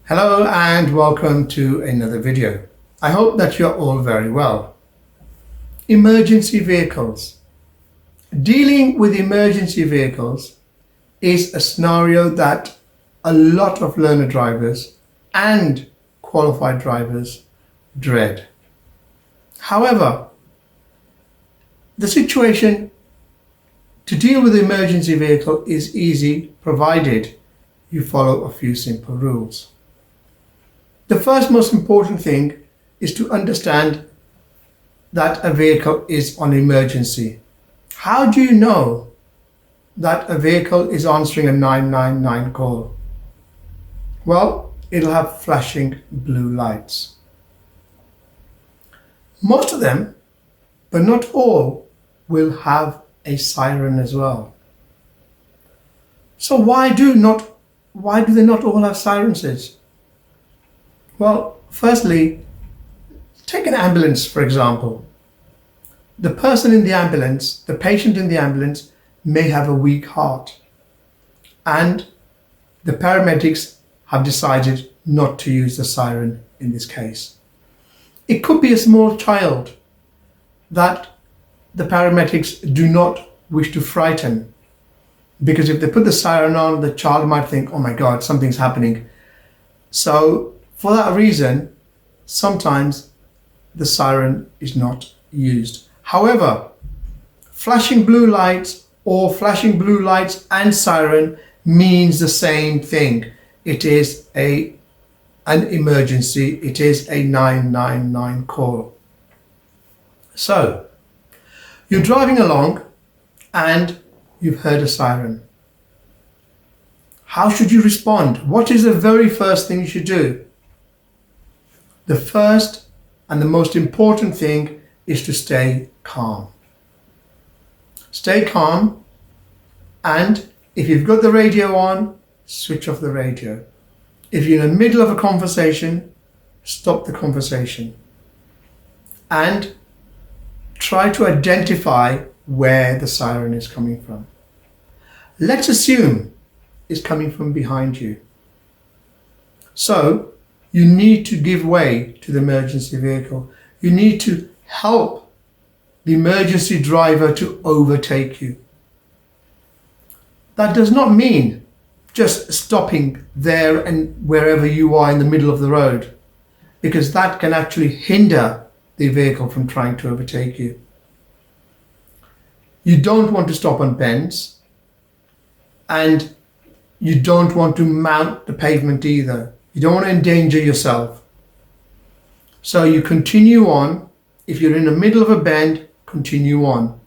Hello and welcome to another video. I hope that you're all very well. Emergency vehicles. Dealing with emergency vehicles is a scenario that a lot of learner drivers and qualified drivers dread. However, the situation to deal with the emergency vehicle is easy provided you follow a few simple rules. The first most important thing is to understand that a vehicle is on emergency. How do you know that a vehicle is answering a 999 call? Well, it'll have flashing blue lights. Most of them, but not all, will have a siren as well. So why do they not all have sirens? Well, firstly, take an ambulance for example. The person in the ambulance, the patient in the ambulance, may have a weak heart, and the paramedics have decided not to use the siren in this case. It could be a small child that the paramedics do not wish to frighten, because if they put the siren on, the child might think, oh my God, something's happening. So for that reason, sometimes the siren is not used. However, flashing blue lights or flashing blue lights and siren means the same thing. It is an emergency. It is a 999 call. So, you're driving along and you've heard a siren. How should you respond? What is the very first thing you should do? The first and the most important thing is to stay calm. Stay calm, and if you've got the radio on, switch off the radio. If you're in the middle of a conversation, stop the conversation and try to identify where the siren is coming from. Let's assume it's coming from behind you. So you need to give way to the emergency vehicle. You need to help the emergency driver to overtake you. That does not mean just stopping there and wherever you are in the middle of the road, because that can actually hinder the vehicle from trying to overtake you. You don't want to stop on bends, and you don't want to mount the pavement either. You don't want to endanger yourself. So you continue on. If you're in the middle of a bend, continue on.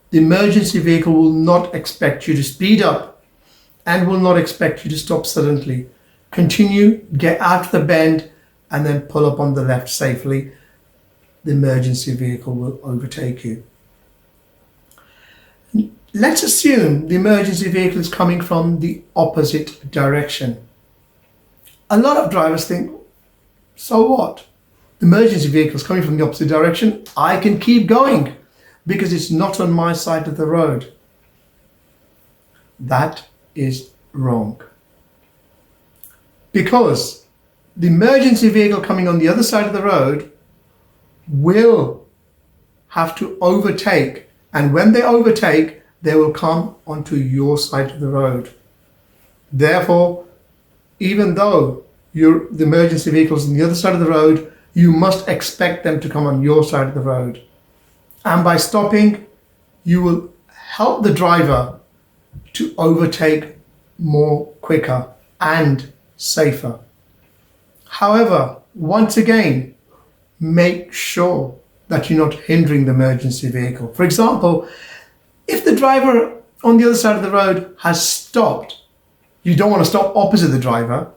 The emergency vehicle will not expect you to speed up and will not expect you to stop suddenly. Continue, get out of the bend, and then pull up on the left safely. The emergency vehicle will overtake you. Let's assume the emergency vehicle is coming from the opposite direction. A lot of drivers think, so what? The emergency vehicle is coming from the opposite direction. I can keep going because it's not on my side of the road. That is wrong. Because the emergency vehicle coming on the other side of the road will have to overtake, and when they overtake, they will come onto your side of the road. Therefore, even though the emergency vehicle is on the other side of the road, you must expect them to come on your side of the road. And by stopping, you will help the driver to overtake more quicker and safer. However, once again, make sure that you're not hindering the emergency vehicle. For example, if the driver on the other side of the road has stopped, you don't want to stop opposite the driver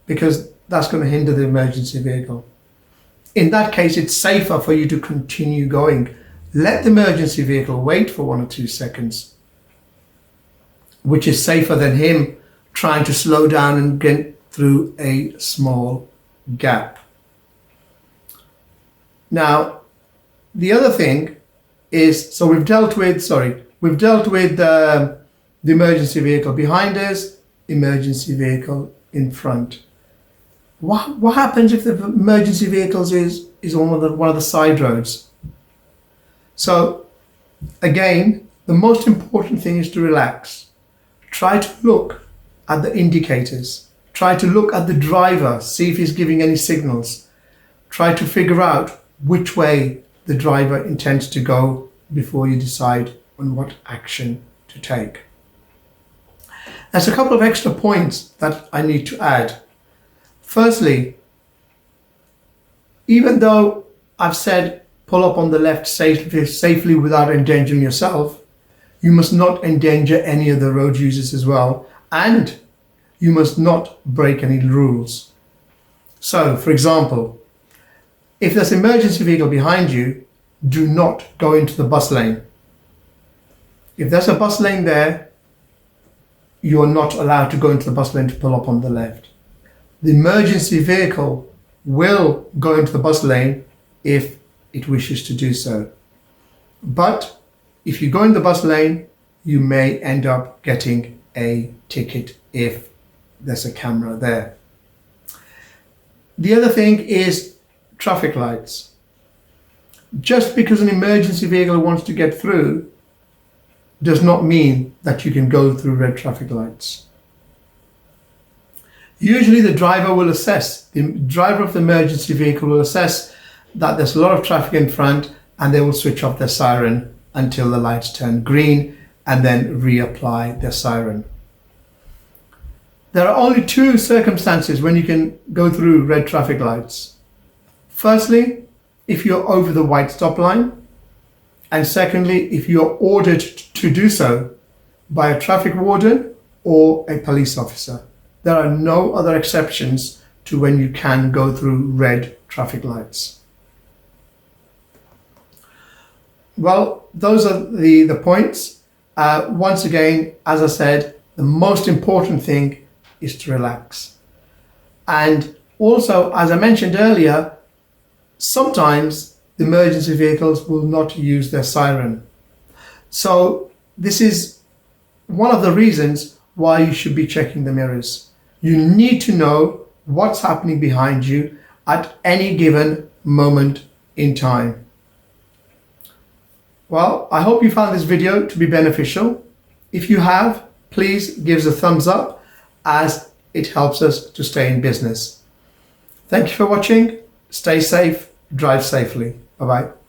because that's going to hinder the emergency vehicle. In that case, it's safer for you to continue going. Let the emergency vehicle wait for 1 or 2 seconds, which is safer than him trying to slow down and get through a small gap. Now, the other thing is, so we've dealt with the emergency vehicle behind us, emergency vehicle in front. What happens if the emergency vehicles is on one of the side roads? So again, the most important thing is to relax. Try to look at the indicators. Try to look at the driver, see if he's giving any signals. Try to figure out which way the driver intends to go before you decide on what action to take. There's a couple of extra points that I need to add. Firstly, even though I've said pull up on the left safely without endangering yourself, you must not endanger any of the road users as well, and you must not break any rules. So, for example, if there's an emergency vehicle behind you, do not go into the bus lane. If there's a bus lane there, you are not allowed to go into the bus lane to pull up on the left. The emergency vehicle will go into the bus lane if it wishes to do so. But if you go in the bus lane, you may end up getting a ticket if there's a camera there. The other thing is traffic lights. Just because an emergency vehicle wants to get through does not mean that you can go through red traffic lights. Usually the driver of the emergency vehicle will assess that there's a lot of traffic in front, and they will switch off their siren until the lights turn green and then reapply their siren. There are only two circumstances when you can go through red traffic lights. Firstly, if you're over the white stop line, and secondly, if you're ordered to do so by a traffic warden or a police officer. There are no other exceptions to when you can go through red traffic lights. Well, those are the points. Once again, as I said, the most important thing is to relax. And also, as I mentioned earlier, sometimes the emergency vehicles will not use their siren. So this is one of the reasons why you should be checking the mirrors. You need to know what's happening behind you at any given moment in time. Well, I hope you found this video to be beneficial. If you have, please give us a thumbs up, as it helps us to stay in business. Thank you for watching. Stay safe, drive safely. Bye-bye.